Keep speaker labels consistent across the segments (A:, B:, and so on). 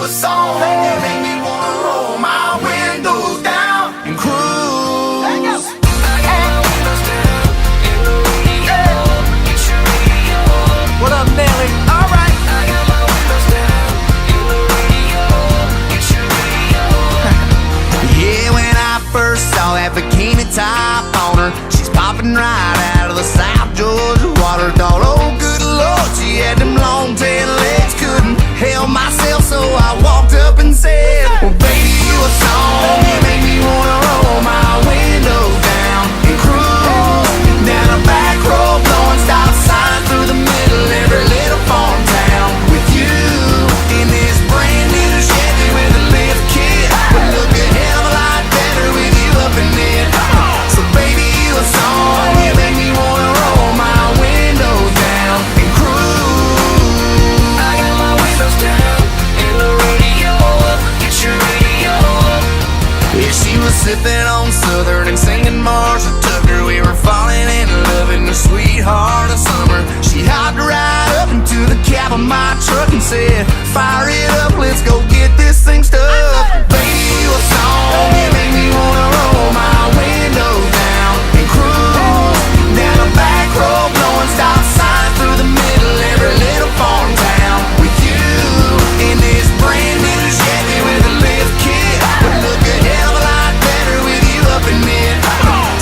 A: you a song. You make me wanna roll my windows down and cruise. I got my windows down in the radio. Get your radio. What up, Nelly? Alright. I got my windows down in the radio. Get your radio. Yeah, when I first saw that bikini top on her, she's popping right out of the South Georgia water. Thought, oh good Lord, she had them long tail legs. Couldn't help myself, so I walked up and said, well baby, you a song. You make me wanna roll my windows down and cruise down a back road, blowing stop signs through the middle every little farm town. With you in this brand new Chevy with a lift kit, would look a hell of a lot better with you up in it. So baby, you a song. You make me wanna roll my windows down and cruise. I got my windows down in the radio. Get your radio. Yeah, she was sipping on Southern and singing Marshall Tucker. We were falling in love in the sweetheart of summer. She hopped right up into the cab of my truck and said, fire it up, let's go get this thing stuck. Baby, you a song. You make me wanna roll my windows down and cruise down a back road, blowing stop signs through the middle every little farm town. With you in this brand new Chevy with a lift kit, would look a hell of a lot better with you up in it.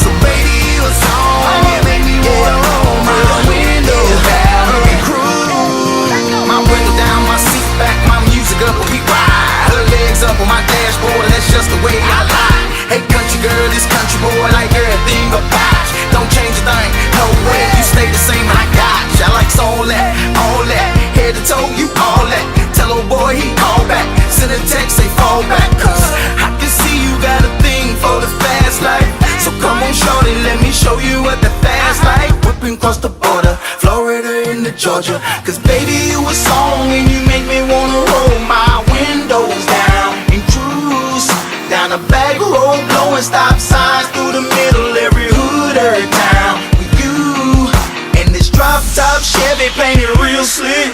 A: So baby, you a song. You make me wanna roll my windows down and cruise. My window down, my seat back, my music up, we ride. Her legs up on my dashboard, and that's just the way I lie. Hey country girl, this country boy like everything about you. Don't change a thing, no way, you stay the same, I got you. I like all that, head to toe, you all that. Tell old boy he call back, send a text, say fall back. Cause I can see you got a thing for the fast life. So come on shorty, let me show you what the fast life. Whipping across the border, Florida into Georgia. Cause baby, you a song and you make me wanna roll my windows down and cruise down a back road, blowing stop signs through the middle every hood, every town. With you in this drop top Chevy painted real slick.